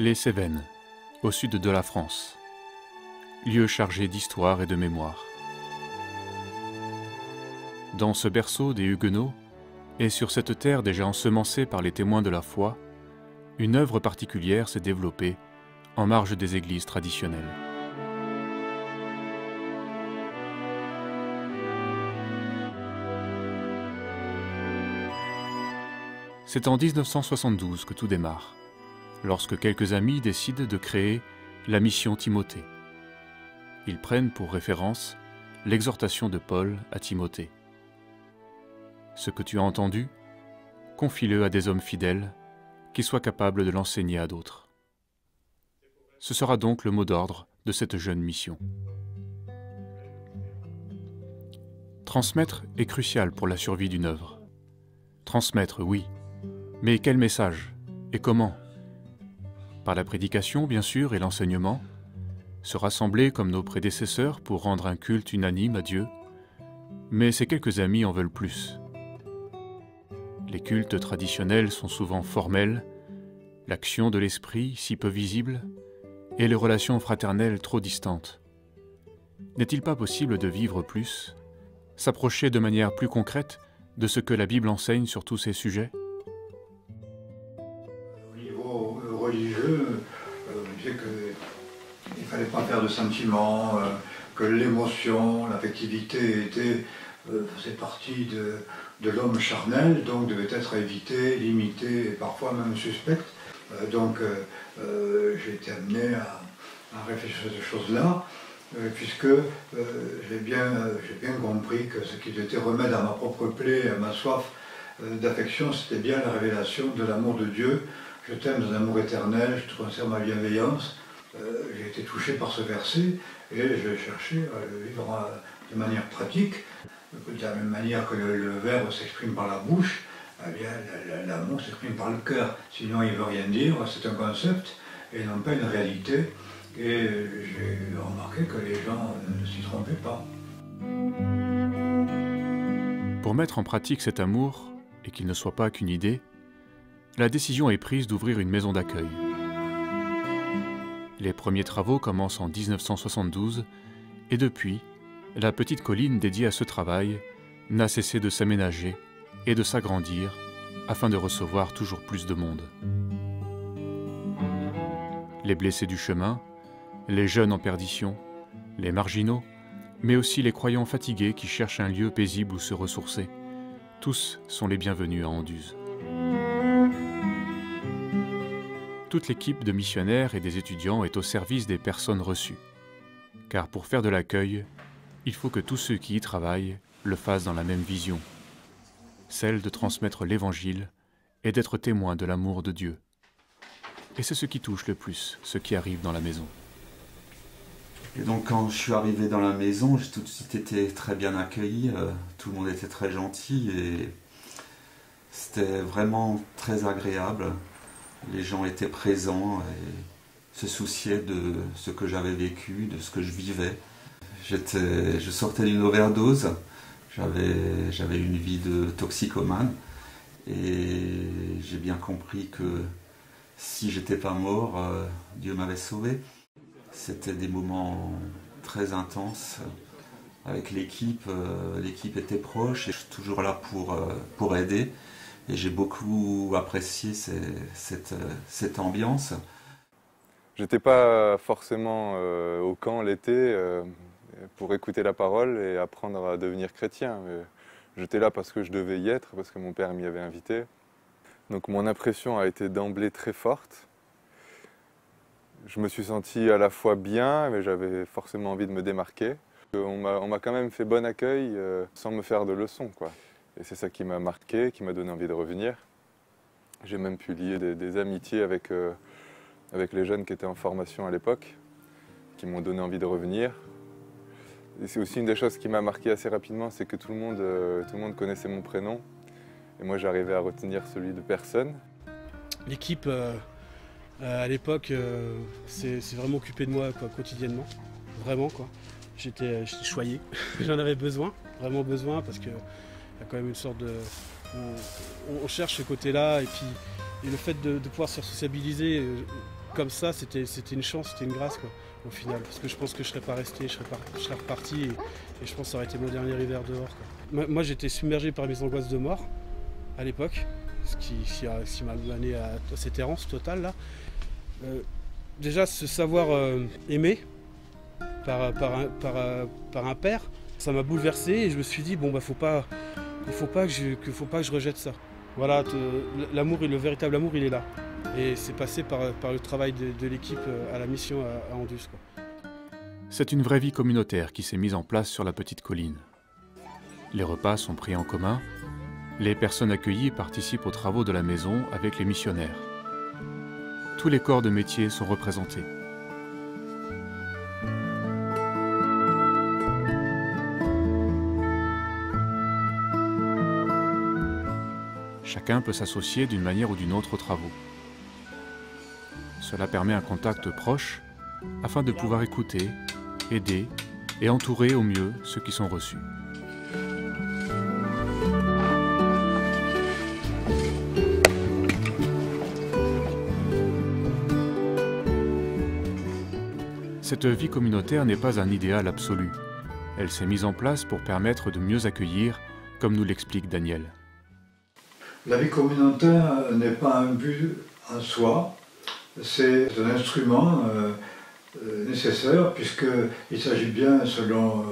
Les Cévennes, au sud de la France. Lieu chargé d'histoire et de mémoire. Dans ce berceau des Huguenots, et sur cette terre déjà ensemencée par les témoins de la foi, une œuvre particulière s'est développée en marge des églises traditionnelles. C'est en 1972 que tout démarre, lorsque quelques amis décident de créer la mission Timothée. Ils prennent pour référence l'exhortation de Paul à Timothée. Ce que tu as entendu, confie-le à des hommes fidèles qui soient capables de l'enseigner à d'autres. Ce sera donc le mot d'ordre de cette jeune mission. Transmettre est crucial pour la survie d'une œuvre. Transmettre, oui, mais quel message et comment? Par la prédication, bien sûr, et l'enseignement, se rassembler comme nos prédécesseurs pour rendre un culte unanime à Dieu, mais ces quelques amis en veulent plus. Les cultes traditionnels sont souvent formels, l'action de l'esprit si peu visible, et les relations fraternelles trop distantes. N'est-il pas possible de vivre plus, s'approcher de manière plus concrète de ce que la Bible enseigne sur tous ces sujets? Au niveau religieux, je disais qu'il ne fallait pas faire de sentiments, que l'émotion, l'affectivité faisait partie de l'homme charnel, donc devait être évitée, limitée et parfois même suspecte. Donc j'ai été amené à réfléchir à ces choses-là, puisque j'ai bien compris que ce qui était remède à ma propre plaie, à ma soif d'affection, c'était bien la révélation de l'amour de Dieu. Je t'aime dans un amour éternel, je te conserve ma bienveillance. J'ai été touché par ce verset et j'ai cherché à le vivre de manière pratique. De la même manière que le verbe s'exprime par la bouche, eh bien l'amour s'exprime par le cœur. Sinon il ne veut rien dire, c'est un concept et non pas une réalité. Et j'ai remarqué que les gens ne s'y trompaient pas. Pour mettre en pratique cet amour, et qu'il ne soit pas qu'une idée, la décision est prise d'ouvrir une maison d'accueil. Les premiers travaux commencent en 1972, et depuis, la petite colline dédiée à ce travail n'a cessé de s'aménager et de s'agrandir afin de recevoir toujours plus de monde. Les blessés du chemin, les jeunes en perdition, les marginaux, mais aussi les croyants fatigués qui cherchent un lieu paisible où se ressourcer, tous sont les bienvenus à Anduze. Toute l'équipe de missionnaires et des étudiants est au service des personnes reçues, car pour faire de l'accueil, il faut que tous ceux qui y travaillent le fassent dans la même vision, celle de transmettre l'Évangile et d'être témoins de l'amour de Dieu. Et c'est ce qui touche le plus ceux qui arrivent dans la maison. Et donc quand je suis arrivé dans la maison, j'ai tout de suite été très bien accueilli, tout le monde était très gentil et c'était vraiment très agréable. Les gens étaient présents et se souciaient de ce que j'avais vécu, de ce que je vivais. Je sortais d'une overdose, j'avais une vie de toxicomane et j'ai bien compris que si j'étais pas mort, Dieu m'avait sauvé. C'était des moments très intenses avec l'équipe, l'équipe était proche et je suis toujours là pour aider et j'ai beaucoup apprécié cette ambiance. J'étais pas forcément au camp l'été pour écouter la parole et apprendre à devenir chrétien. J'étais là parce que je devais y être, parce que mon père m'y avait invité. Donc mon impression a été d'emblée très forte. Je me suis senti à la fois bien, mais j'avais forcément envie de me démarquer. On m'a quand même fait bon accueil sans me faire de leçons, quoi. Et c'est ça qui m'a marqué, qui m'a donné envie de revenir. J'ai même pu lier des amitiés avec les jeunes qui étaient en formation à l'époque, qui m'ont donné envie de revenir. Et c'est aussi une des choses qui m'a marqué assez rapidement, c'est que tout le monde connaissait mon prénom. Et moi, j'arrivais à retenir celui de personne. L'équipe, à l'époque, s'est vraiment occupée de moi quoi, quotidiennement. Vraiment, quoi. J'étais choyé. J'en avais besoin, vraiment besoin, parce qu'il y a quand même une sorte de... On cherche ce côté-là, et puis le fait de pouvoir se sociabiliser, comme ça, c'était une chance, c'était une grâce quoi, au final. Parce que je pense que je ne serais pas resté, je serais reparti et je pense que ça aurait été mon dernier hiver dehors, quoi. Moi j'étais submergé par mes angoisses de mort à l'époque, ce qui m'a mené à cette errance totale là. Déjà se savoir aimer par un père, ça m'a bouleversé et je me suis dit bon bah faut pas que je rejette ça. Voilà, l'amour, le véritable amour il est là. Et c'est passé par le travail de l'équipe à la mission à Andus, quoi. C'est une vraie vie communautaire qui s'est mise en place sur la petite colline. Les repas sont pris en commun, les personnes accueillies participent aux travaux de la maison avec les missionnaires. Tous les corps de métier sont représentés. Chacun peut s'associer d'une manière ou d'une autre aux travaux. Cela permet un contact proche afin de pouvoir écouter, aider et entourer au mieux ceux qui sont reçus. Cette vie communautaire n'est pas un idéal absolu. Elle s'est mise en place pour permettre de mieux accueillir, comme nous l'explique Daniel. La vie communautaire n'est pas un but en soi, c'est un instrument nécessaire puisqu'il s'agit bien, selon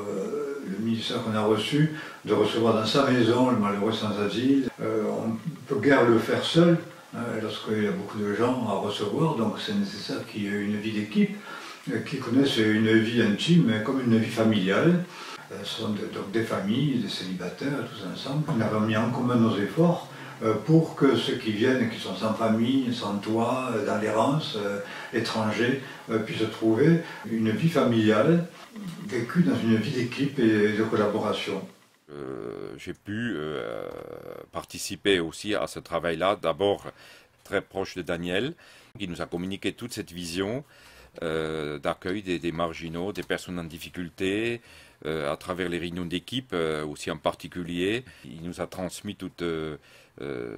le ministère qu'on a reçu, de recevoir dans sa maison le malheureux sans asile. On ne peut guère le faire seul lorsqu'il y a beaucoup de gens à recevoir, donc c'est nécessaire qu'il y ait une vie d'équipe qui connaissent une vie intime comme une vie familiale. Ce sont donc des familles, des célibataires, tous ensemble. On a mis en commun nos efforts pour que ceux qui viennent, qui sont sans famille, sans toit, dans l'errance, étrangers, puissent trouver une vie familiale vécue dans une vie d'équipe et de collaboration. J'ai pu participer aussi à ce travail-là, d'abord très proche de Daniel, qui nous a communiqué toute cette vision d'accueil des marginaux, des personnes en difficulté, à travers les réunions d'équipe aussi en particulier. Il nous a transmis toute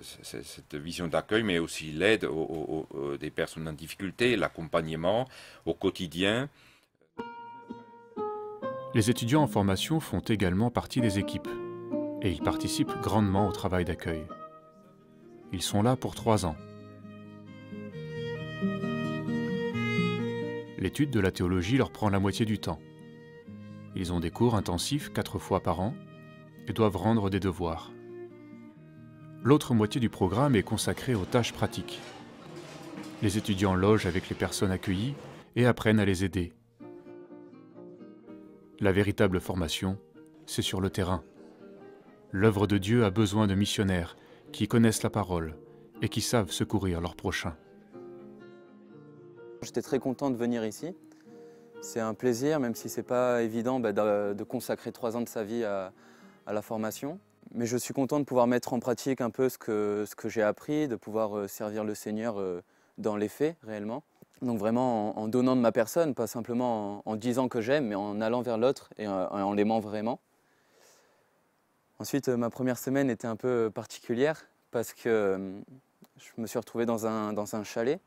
cette vision d'accueil, mais aussi l'aide des personnes en difficulté, l'accompagnement au quotidien. Les étudiants en formation font également partie des équipes et ils participent grandement au travail d'accueil. Ils sont là pour 3 ans. L'étude de la théologie leur prend la moitié du temps. Ils ont des cours intensifs 4 fois par an et doivent rendre des devoirs. L'autre moitié du programme est consacrée aux tâches pratiques. Les étudiants logent avec les personnes accueillies et apprennent à les aider. La véritable formation, c'est sur le terrain. L'œuvre de Dieu a besoin de missionnaires qui connaissent la parole et qui savent secourir leurs prochains. J'étais très content de venir ici. C'est un plaisir, même si ce n'est pas évident de consacrer 3 ans de sa vie à la formation. Mais je suis content de pouvoir mettre en pratique un peu ce que j'ai appris, de pouvoir servir le Seigneur dans les faits, réellement. Donc vraiment en donnant de ma personne, pas simplement en disant que j'aime, mais en allant vers l'autre et en l'aimant vraiment. Ensuite, ma première semaine était un peu particulière parce que je me suis retrouvé dans un chalet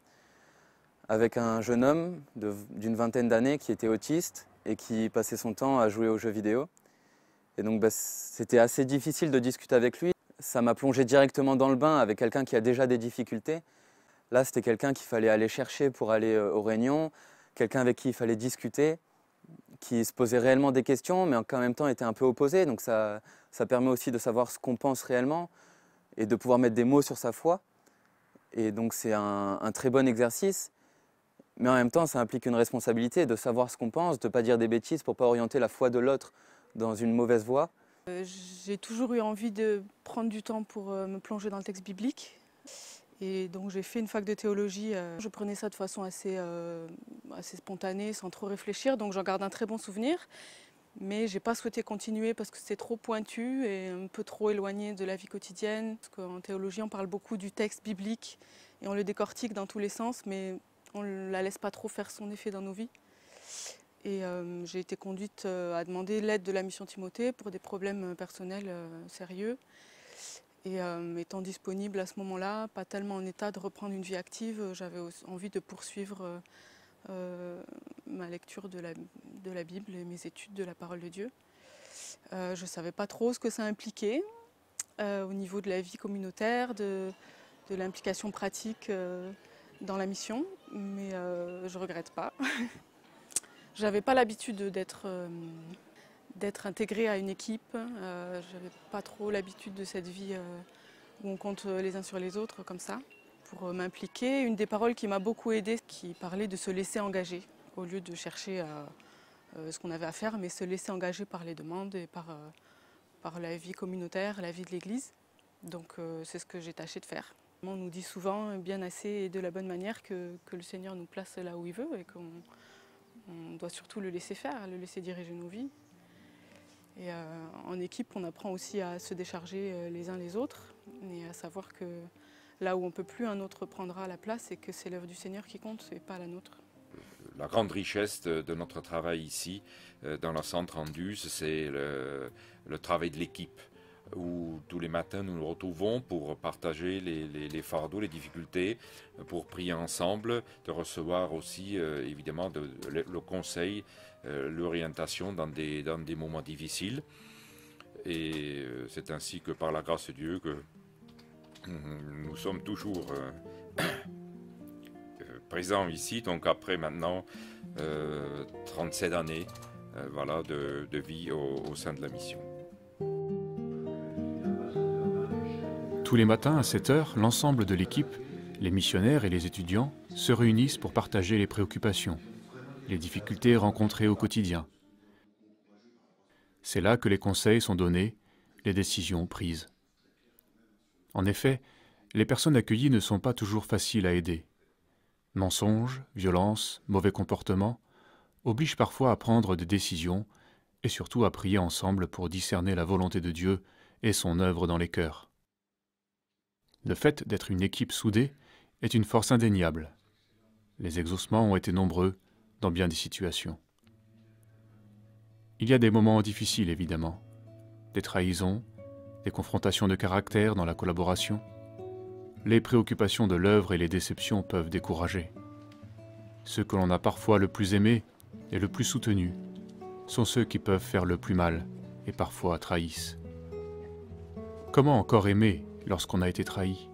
avec un jeune homme d'une vingtaine d'années qui était autiste et qui passait son temps à jouer aux jeux vidéo. Et donc c'était assez difficile de discuter avec lui. Ça m'a plongé directement dans le bain avec quelqu'un qui a déjà des difficultés. Là, c'était quelqu'un qu'il fallait aller chercher pour aller aux réunions, quelqu'un avec qui il fallait discuter, qui se posait réellement des questions, mais en même temps était un peu opposé. Donc ça permet aussi de savoir ce qu'on pense réellement et de pouvoir mettre des mots sur sa foi. Et donc c'est un très bon exercice. Mais en même temps, ça implique une responsabilité de savoir ce qu'on pense, de ne pas dire des bêtises pour ne pas orienter la foi de l'autre dans une mauvaise voie. J'ai toujours eu envie de prendre du temps pour me plonger dans le texte biblique. Et donc j'ai fait une fac de théologie. Je prenais ça de façon assez spontanée, sans trop réfléchir. Donc j'en garde un très bon souvenir. Mais je n'ai pas souhaité continuer parce que c'était trop pointu et un peu trop éloigné de la vie quotidienne. Parce qu'en théologie, on parle beaucoup du texte biblique et on le décortique dans tous les sens, mais on ne la laisse pas trop faire son effet dans nos vies. Et j'ai été conduite à demander l'aide de la mission Timothée pour des problèmes personnels sérieux. Et étant disponible à ce moment-là, pas tellement en état de reprendre une vie active, j'avais envie de poursuivre ma lecture de la Bible et mes études de la parole de Dieu. Je ne savais pas trop ce que ça impliquait au niveau de la vie communautaire, de l'implication pratique dans la mission, mais je ne regrette pas. Je n'avais pas l'habitude d'être intégrée à une équipe, je n'avais pas trop l'habitude de cette vie où on compte les uns sur les autres comme ça. Pour m'impliquer, une des paroles qui m'a beaucoup aidée, qui parlait de se laisser engager, au lieu de chercher ce qu'on avait à faire, mais se laisser engager par les demandes et par la vie communautaire, la vie de l'Église. Donc c'est ce que j'ai tâché de faire. On nous dit souvent bien assez et de la bonne manière que le Seigneur nous place là où il veut et qu'on doit surtout le laisser faire, le laisser diriger nos vies. Et en équipe, on apprend aussi à se décharger les uns les autres et à savoir que là où on ne peut plus, un autre prendra la place et que c'est l'œuvre du Seigneur qui compte et pas la nôtre. La grande richesse de notre travail ici, dans la centre Anduze, c'est le travail de l'équipe, où tous les matins nous nous retrouvons pour partager les fardeaux, les difficultés, pour prier ensemble, de recevoir aussi évidemment le conseil, l'orientation dans des moments difficiles. Et c'est ainsi que par la grâce de Dieu que nous sommes toujours présents ici, donc après maintenant 37 années voilà, de vie au sein de la mission. Tous les matins à 7 h, l'ensemble de l'équipe, les missionnaires et les étudiants, se réunissent pour partager les préoccupations, les difficultés rencontrées au quotidien. C'est là que les conseils sont donnés, les décisions prises. En effet, les personnes accueillies ne sont pas toujours faciles à aider. Mensonges, violences, mauvais comportements obligent parfois à prendre des décisions et surtout à prier ensemble pour discerner la volonté de Dieu et son œuvre dans les cœurs. Le fait d'être une équipe soudée est une force indéniable. Les exaucements ont été nombreux dans bien des situations. Il y a des moments difficiles, évidemment, des trahisons, des confrontations de caractère dans la collaboration. Les préoccupations de l'œuvre et les déceptions peuvent décourager. Ceux que l'on a parfois le plus aimés et le plus soutenus sont ceux qui peuvent faire le plus mal et parfois trahissent. Comment encore aimer lorsqu'on a été trahi?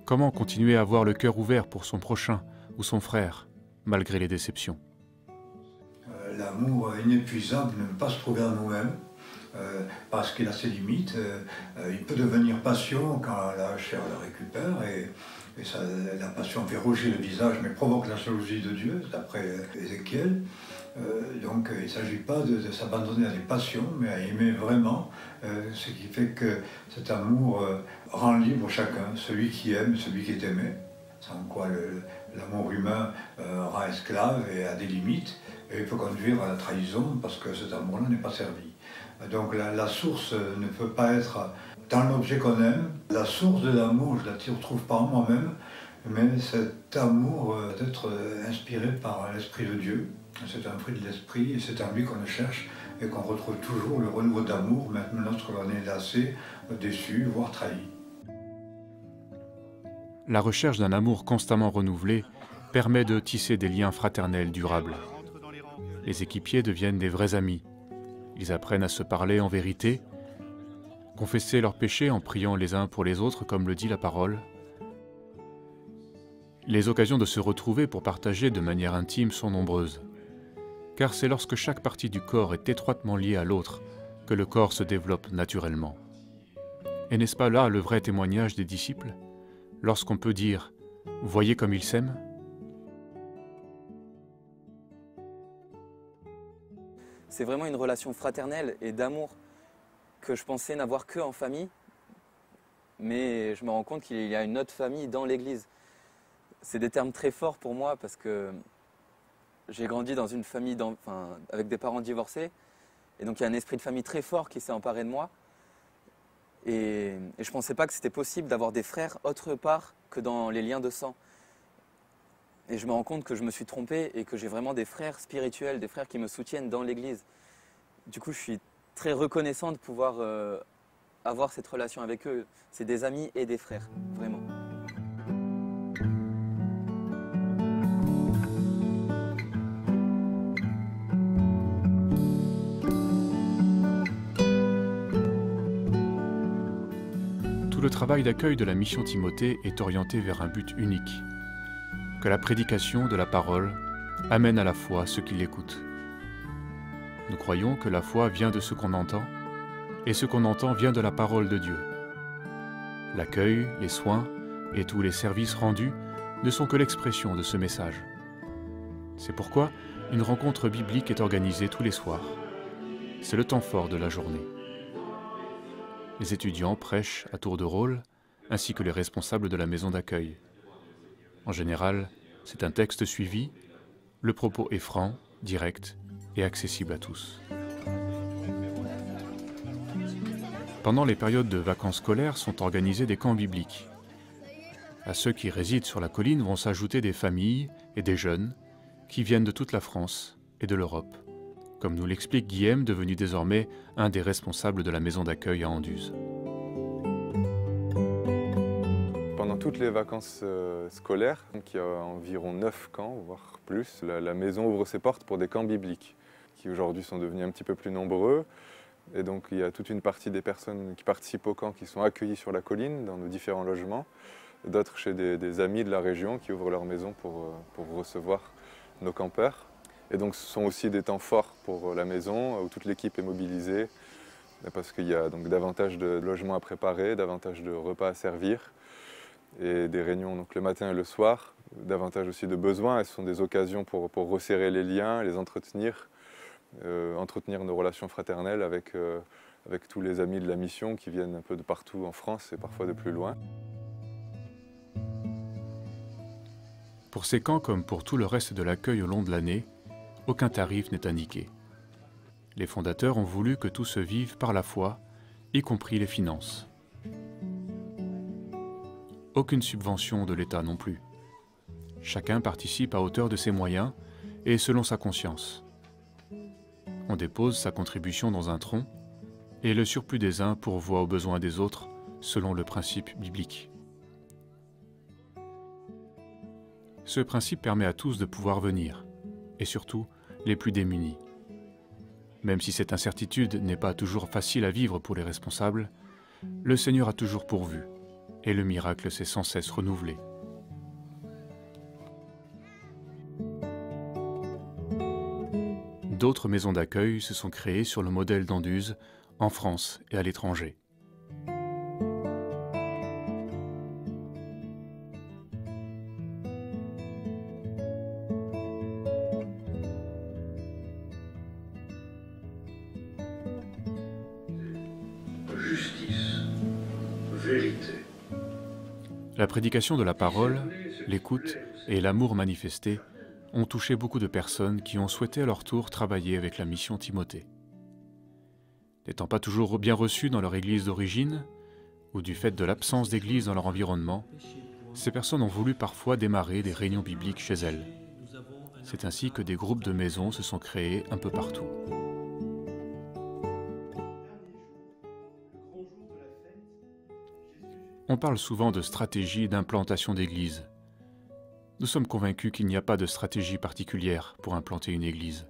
Comment continuer à avoir le cœur ouvert pour son prochain ou son frère, malgré les déceptions? L'amour inépuisable ne peut pas se trouver en nous-mêmes, parce qu'il a ses limites. Il peut devenir passion quand la chair le récupère, et ça, la passion fait rougir le visage, mais provoque la jalousie de Dieu, d'après Ézéchiel. Donc il ne s'agit pas de s'abandonner à des passions, mais à aimer vraiment, ce qui fait que cet amour rend libre chacun, celui qui aime, celui qui est aimé, sans quoi l'amour humain rend esclave et a des limites, et peut conduire à la trahison parce que cet amour-là n'est pas servi. Donc la source ne peut pas être dans l'objet qu'on aime. La source de l'amour, je ne la retrouve pas en moi-même, mais cet amour doit être inspiré par l'Esprit de Dieu. C'est un fruit de l'Esprit et c'est en lui qu'on le cherche et qu'on retrouve toujours le renouveau d'amour, même lorsqu'on est lassé, déçu, voire trahi. La recherche d'un amour constamment renouvelé permet de tisser des liens fraternels durables. Les équipiers deviennent des vrais amis. Ils apprennent à se parler en vérité, confesser leurs péchés en priant les uns pour les autres, comme le dit la parole. Les occasions de se retrouver pour partager de manière intime sont nombreuses, car c'est lorsque chaque partie du corps est étroitement liée à l'autre que le corps se développe naturellement. Et n'est-ce pas là le vrai témoignage des disciples, lorsqu'on peut dire « Voyez comme ils s'aiment » ? C'est vraiment une relation fraternelle et d'amour que je pensais n'avoir que en famille, mais je me rends compte qu'il y a une autre famille dans l'Église. C'est des termes très forts pour moi parce que j'ai grandi dans une famille avec des parents divorcés, et donc il y a un esprit de famille très fort qui s'est emparé de moi. Et je ne pensais pas que c'était possible d'avoir des frères autre part que dans les liens de sang. Et je me rends compte que je me suis trompé et que j'ai vraiment des frères spirituels, des frères qui me soutiennent dans l'Église. Du coup, je suis très reconnaissant de pouvoir avoir cette relation avec eux. C'est des amis et des frères, vraiment. Tout le travail d'accueil de la mission Timothée est orienté vers un but unique, que la prédication de la parole amène à la foi ceux qui l'écoutent. Nous croyons que la foi vient de ce qu'on entend, et ce qu'on entend vient de la parole de Dieu. L'accueil, les soins et tous les services rendus ne sont que l'expression de ce message. C'est pourquoi une rencontre biblique est organisée tous les soirs. C'est le temps fort de la journée. Les étudiants prêchent à tour de rôle, ainsi que les responsables de la maison d'accueil. En général, c'est un texte suivi, le propos est franc, direct et accessible à tous. Pendant les périodes de vacances scolaires sont organisés des camps bibliques. À ceux qui résident sur la colline vont s'ajouter des familles et des jeunes qui viennent de toute la France et de l'Europe, comme nous l'explique Guillaume, devenu désormais un des responsables de la maison d'accueil à Anduze. Pendant toutes les vacances scolaires, donc il y a environ 9 camps, voire plus, la maison ouvre ses portes pour des camps bibliques, qui aujourd'hui sont devenus un petit peu plus nombreux. Et donc il y a toute une partie des personnes qui participent au camp qui sont accueillies sur la colline, dans nos différents logements, d'autres chez des amis de la région qui ouvrent leur maison pour recevoir nos campeurs. Et donc ce sont aussi des temps forts pour la maison, où toute l'équipe est mobilisée, parce qu'il y a donc davantage de logements à préparer, davantage de repas à servir, et des réunions donc le matin et le soir, davantage aussi de besoins. Et ce sont des occasions pour resserrer les liens, les entretenir, entretenir nos relations fraternelles avec tous les amis de la mission qui viennent un peu de partout en France et parfois de plus loin. Pour ces camps, comme pour tout le reste de l'accueil au long de l'année, aucun tarif n'est indiqué. Les fondateurs ont voulu que tout se vive par la foi, y compris les finances. Aucune subvention de l'État non plus. Chacun participe à hauteur de ses moyens et selon sa conscience. On dépose sa contribution dans un tronc et le surplus des uns pourvoit aux besoins des autres selon le principe biblique. Ce principe permet à tous de pouvoir venir, et surtout les plus démunis. Même si cette incertitude n'est pas toujours facile à vivre pour les responsables, le Seigneur a toujours pourvu, et le miracle s'est sans cesse renouvelé. D'autres maisons d'accueil se sont créées sur le modèle d'Anduze, en France et à l'étranger. Justice, vérité. La prédication de la parole, l'écoute et l'amour manifesté ont touché beaucoup de personnes qui ont souhaité à leur tour travailler avec la mission Timothée. N'étant pas toujours bien reçus dans leur église d'origine, ou du fait de l'absence d'église dans leur environnement, ces personnes ont voulu parfois démarrer des réunions bibliques chez elles. C'est ainsi que des groupes de maisons se sont créés un peu partout. On parle souvent de stratégie d'implantation d'église. Nous sommes convaincus qu'il n'y a pas de stratégie particulière pour implanter une église.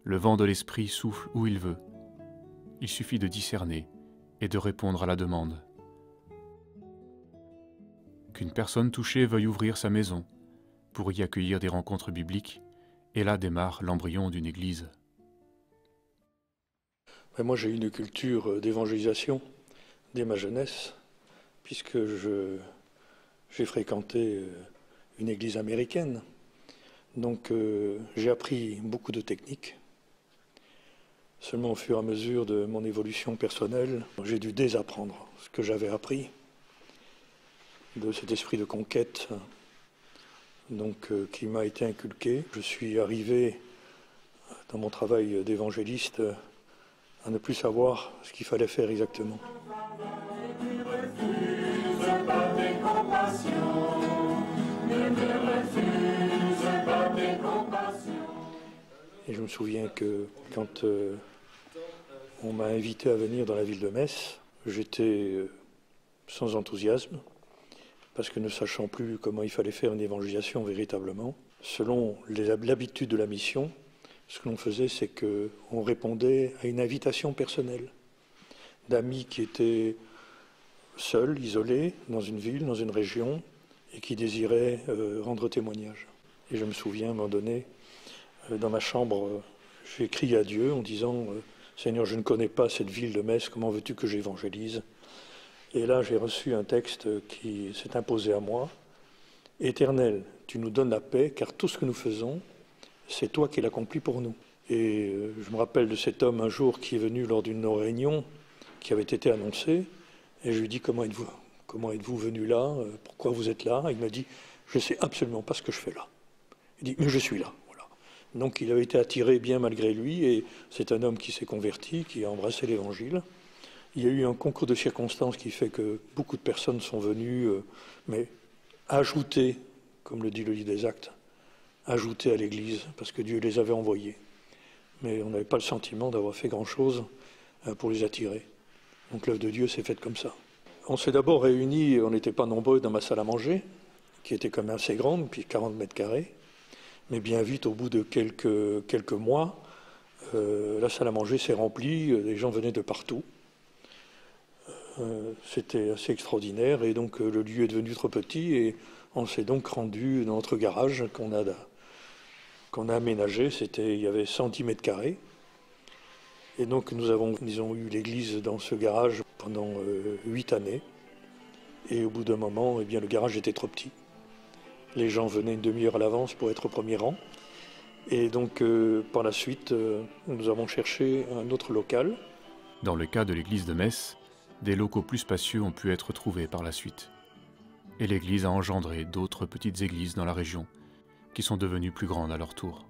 Le vent de l'esprit souffle où il veut. Il suffit de discerner et de répondre à la demande. Qu'une personne touchée veuille ouvrir sa maison pour y accueillir des rencontres bibliques, et là démarre l'embryon d'une église. Moi, j'ai eu une culture d'évangélisation dès ma jeunesse, puisque j'ai fréquenté une église américaine. Donc j'ai appris beaucoup de techniques. Seulement au fur et à mesure de mon évolution personnelle, j'ai dû désapprendre ce que j'avais appris de cet esprit de conquête qui m'a été inculqué. Je suis arrivé dans mon travail d'évangéliste à ne plus savoir ce qu'il fallait faire exactement. Et je me souviens que quand on m'a invité à venir dans la ville de Metz, j'étais sans enthousiasme, parce que ne sachant plus comment il fallait faire une évangélisation véritablement, selon l'habitude de la mission, ce que l'on faisait, c'est qu'on répondait à une invitation personnelle d'amis qui étaient seuls, isolés, dans une ville, dans une région, et qui désiraient rendre témoignage. Et je me souviens, à un moment donné, dans ma chambre, j'ai crié à Dieu en disant « Seigneur, je ne connais pas cette ville de Metz, comment veux-tu que j'évangélise ?» Et là, j'ai reçu un texte qui s'est imposé à moi. « Éternel, tu nous donnes la paix, car tout ce que nous faisons, c'est toi qui l'accomplis pour nous. » Et je me rappelle de cet homme un jour qui est venu lors d'une réunion qui avait été annoncée, et je lui dis « Comment êtes-vous venu là? Pourquoi vous êtes là ?» Il m'a dit « Je ne sais absolument pas ce que je fais là. » Il dit « Mais je suis là. » Donc il avait été attiré bien malgré lui, et c'est un homme qui s'est converti, qui a embrassé l'Évangile. Il y a eu un concours de circonstances qui fait que beaucoup de personnes sont venues, mais ajouter, comme le dit le livre des Actes, ajouter à l'Église, parce que Dieu les avait envoyés. Mais on n'avait pas le sentiment d'avoir fait grand-chose pour les attirer. Donc l'œuvre de Dieu s'est faite comme ça. On s'est d'abord réunis, on n'était pas nombreux dans ma salle à manger, qui était quand même assez grande, puis 40 mètres carrés. Mais bien vite, au bout de quelques mois, la salle à manger s'est remplie, les gens venaient de partout. C'était assez extraordinaire, et donc le lieu est devenu trop petit, et on s'est donc rendu dans notre garage qu'on a aménagé. Il y avait 110 mètres carrés. Et donc nous avons eu l'église dans ce garage pendant 8 années. Et au bout d'un moment, eh bien, le garage était trop petit. Les gens venaient une demi-heure à l'avance pour être au premier rang. Et donc, par la suite, nous avons cherché un autre local. Dans le cas de l'église de Metz, des locaux plus spacieux ont pu être trouvés par la suite. Et l'église a engendré d'autres petites églises dans la région, qui sont devenues plus grandes à leur tour.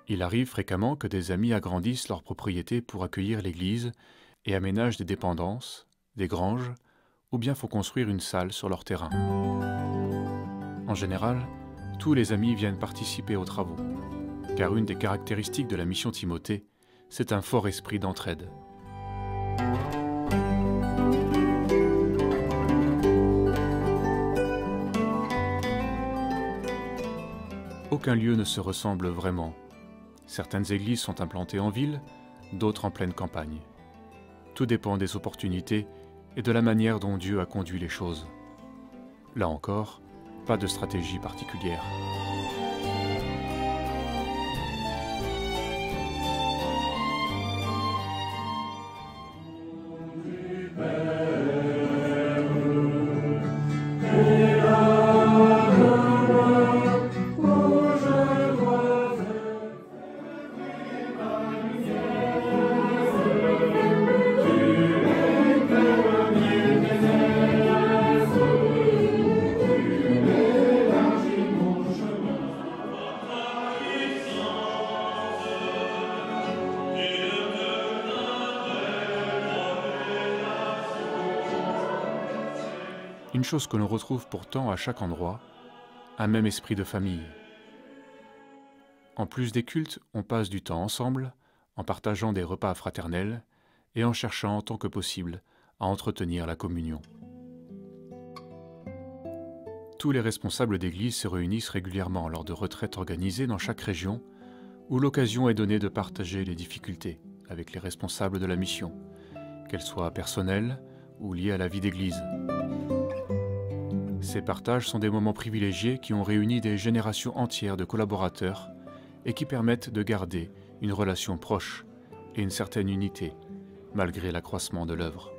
Il arrive fréquemment que des amis agrandissent leur propriété pour accueillir l'église et aménagent des dépendances, des granges, ou bien font construire une salle sur leur terrain. En général, tous les amis viennent participer aux travaux, car une des caractéristiques de la mission Timothée, c'est un fort esprit d'entraide. Aucun lieu ne se ressemble vraiment. Certaines églises sont implantées en ville, d'autres en pleine campagne. Tout dépend des opportunités et de la manière dont Dieu a conduit les choses. Là encore, pas de stratégie particulière. Une chose que l'on retrouve pourtant à chaque endroit, un même esprit de famille. En plus des cultes, on passe du temps ensemble, en partageant des repas fraternels et en cherchant, tant que possible, à entretenir la communion. Tous les responsables d'église se réunissent régulièrement lors de retraites organisées dans chaque région, où l'occasion est donnée de partager les difficultés avec les responsables de la mission qu'elles soient personnelles ou liées à la vie d'église. Ces partages sont des moments privilégiés qui ont réuni des générations entières de collaborateurs et qui permettent de garder une relation proche et une certaine unité, malgré l'accroissement de l'œuvre.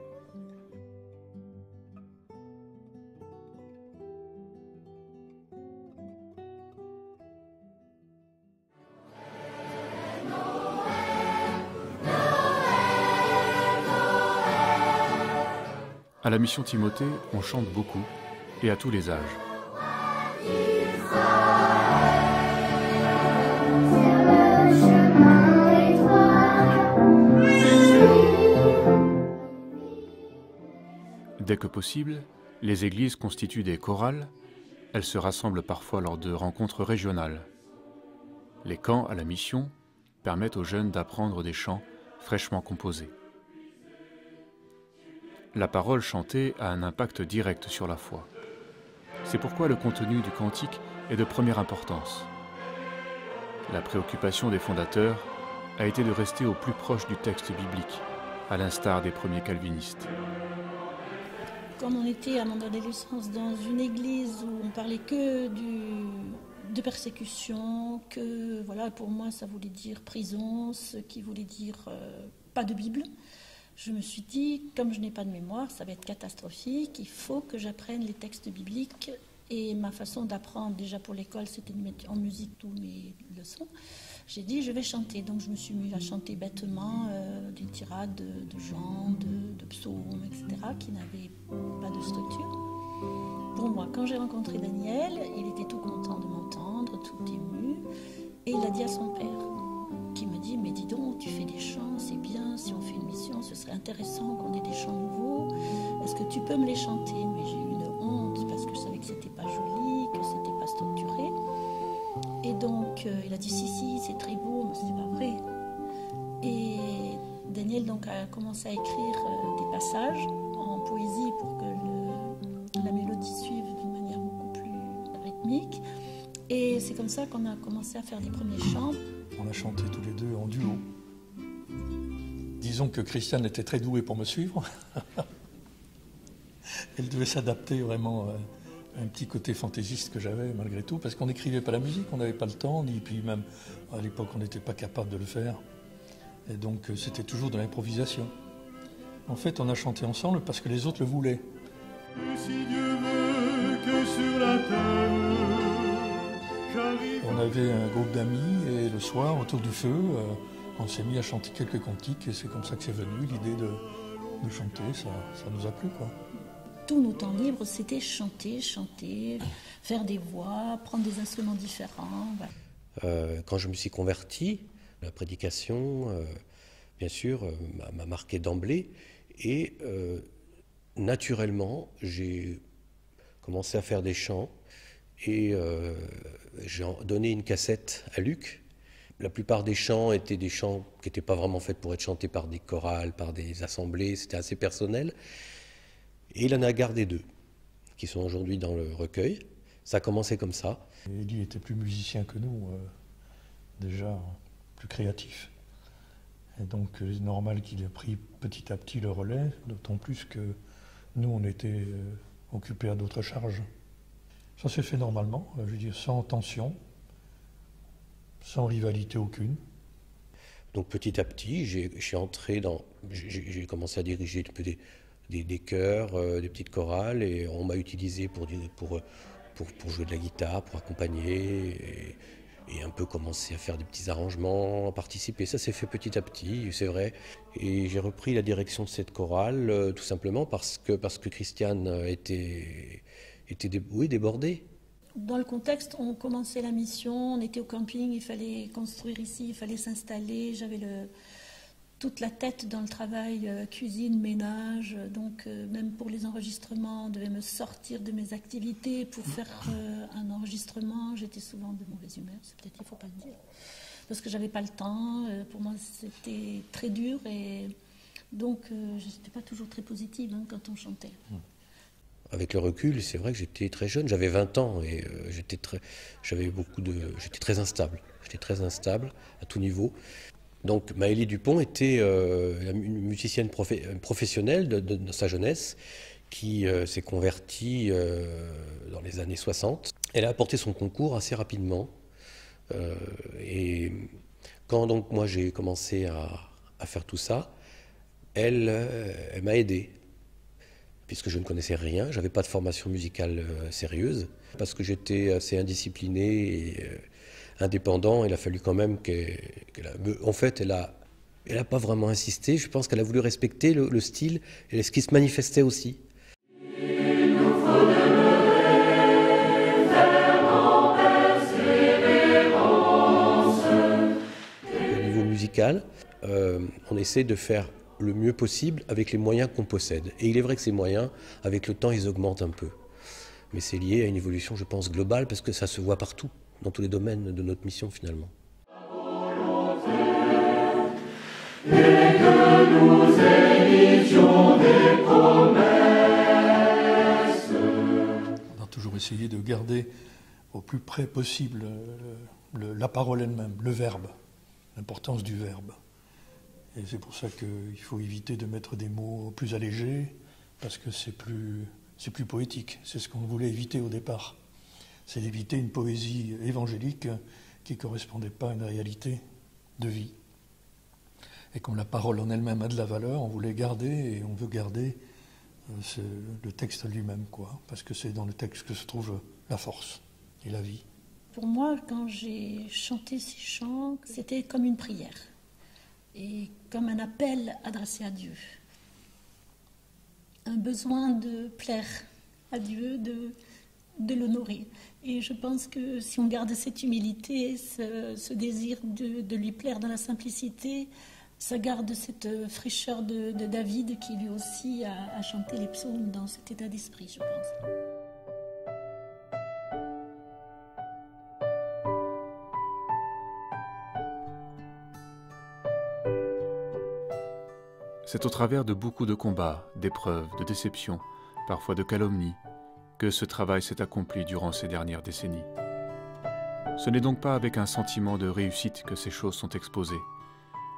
À la mission Timothée, on chante beaucoup et à tous les âges. Dès que possible, les églises constituent des chorales. Elles se rassemblent parfois lors de rencontres régionales. Les camps à la mission permettent aux jeunes d'apprendre des chants fraîchement composés. La parole chantée a un impact direct sur la foi. C'est pourquoi le contenu du cantique est de première importance. La préoccupation des fondateurs a été de rester au plus proche du texte biblique, à l'instar des premiers calvinistes. Comme on était à mon adolescence dans une église où on parlait que de persécution, que voilà, pour moi ça voulait dire prison, ce qui voulait dire pas de Bible. Je me suis dit, comme je n'ai pas de mémoire, ça va être catastrophique, il faut que j'apprenne les textes bibliques. Et ma façon d'apprendre, déjà pour l'école, c'était de mettre en musique tous mes leçons. J'ai dit, je vais chanter. Donc je me suis mis à chanter bêtement des tirades de chants, de psaumes, etc., qui n'avaient pas de structure. Pour moi, quand j'ai rencontré Daniel, il était tout content de m'entendre, tout ému. Et il a dit à son père, qui me dit, mais dis donc, tu fais des chants, c'est bien, si on fait une mission, ce serait intéressant qu'on ait des chants nouveaux. Est-ce que tu peux me les chanter? Mais j'ai eu une honte parce que je savais que c'était pas joli, que c'était pas structuré. Et donc, il a dit, si, c'est très beau, mais c'est pas vrai. Et Daniel donc a commencé à écrire des passages en poésie pour que la mélodie suive d'une manière beaucoup plus rythmique. Et c'est comme ça qu'on a commencé à faire des premiers chants. On a chanté tous les deux en duo. Disons que Christiane était très douée pour me suivre. Elle devait s'adapter vraiment à un petit côté fantaisiste que j'avais malgré tout, parce qu'on n'écrivait pas la musique, on n'avait pas le temps, ni puis même à l'époque on n'était pas capable de le faire. Et donc c'était toujours de l'improvisation. En fait, on a chanté ensemble parce que les autres le voulaient. Si Dieu veut que sur la terre, on avait un groupe d'amis et le soir, autour du feu, on s'est mis à chanter quelques cantiques et c'est comme ça que c'est venu l'idée de chanter. Ça nous a plu, quoi. Tous nos temps libres, c'était chanter, faire des voix, prendre des instruments différents. Voilà. Quand je me suis converti, la prédication, bien sûr, m'a marqué d'emblée. Et naturellement, j'ai commencé à faire des chants. Et j'ai donné une cassette à Luc. La plupart des chants étaient des chants qui n'étaient pas vraiment faits pour être chantés par des chorales, par des assemblées. C'était assez personnel. Et il en a gardé 2, qui sont aujourd'hui dans le recueil. Ça a commencé comme ça. Eddie était plus musicien que nous, déjà plus créatif. Et donc c'est normal qu'il ait pris petit à petit le relais, d'autant plus que nous, on était occupés à d'autres charges. Ça s'est fait normalement, je veux dire, sans tension, sans rivalité aucune. Donc petit à petit, j'ai commencé à diriger des chœurs, des petites chorales, et on m'a utilisé pour jouer de la guitare, pour accompagner, et un peu commencer à faire des petits arrangements, à participer. Ça s'est fait petit à petit, c'est vrai. Et j'ai repris la direction de cette chorale, tout simplement parce que Christiane était débordée. Dans le contexte, on commençait la mission, on était au camping, il fallait construire ici, il fallait s'installer. J'avais toute la tête dans le travail, cuisine, ménage. Donc même pour les enregistrements, on devait me sortir de mes activités pour faire un enregistrement. J'étais souvent de mauvaise humeur, c'est peut-être il ne faut pas le dire. Parce que je n'avais pas le temps, pour moi c'était très dur. Et donc je n'étais pas toujours très positive quand on chantait. Avec le recul, c'est vrai que j'étais très jeune, j'avais 20 ans et j'étais très instable. J'étais très instable à tout niveau. Donc Maëlie Dupont était une musicienne professionnelle de sa jeunesse qui s'est convertie dans les années 60. Elle a apporté son concours assez rapidement. Et quand donc moi j'ai commencé à faire tout ça, elle m'a aidé. Puisque je ne connaissais rien, je n'avais pas de formation musicale sérieuse. Parce que j'étais assez indiscipliné et indépendant, il a fallu quand même en fait, elle a pas vraiment insisté. Je pense qu'elle a voulu respecter le style et ce qui se manifestait aussi. Au niveau musical, on essaie de faire le mieux possible avec les moyens qu'on possède. Et il est vrai que ces moyens, avec le temps, ils augmentent un peu. Mais c'est lié à une évolution, je pense, globale, parce que ça se voit partout, dans tous les domaines de notre mission, finalement. Et que nous évitions des promesses. On a toujours essayé de garder au plus près possible la parole elle-même, le verbe, l'importance du verbe. Et c'est pour ça qu'il faut éviter de mettre des mots plus allégés, parce que c'est plus poétique. C'est ce qu'on voulait éviter au départ. C'est d'éviter une poésie évangélique qui ne correspondait pas à une réalité de vie. Et comme la parole en elle-même a de la valeur, on voulait garder, et on veut garder le texte lui-même, quoi. Parce que c'est dans le texte que se trouve la force et la vie. Pour moi, quand j'ai chanté ces chants, c'était comme une prière. Et comme un appel adressé à Dieu. Un besoin de plaire à Dieu, de l'honorer. Et je pense que si on garde cette humilité, ce désir de lui plaire dans la simplicité, ça garde cette fraîcheur de David qui lui aussi a chanté les psaumes dans cet état d'esprit, je pense. C'est au travers de beaucoup de combats, d'épreuves, de déceptions, parfois de calomnies, que ce travail s'est accompli durant ces dernières décennies. Ce n'est donc pas avec un sentiment de réussite que ces choses sont exposées,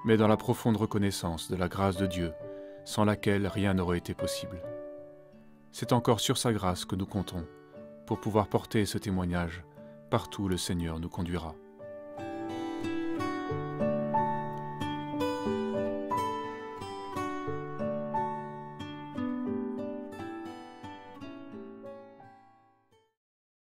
mais dans la profonde reconnaissance de la grâce de Dieu, sans laquelle rien n'aurait été possible. C'est encore sur sa grâce que nous comptons, pour pouvoir porter ce témoignage partout où le Seigneur nous conduira.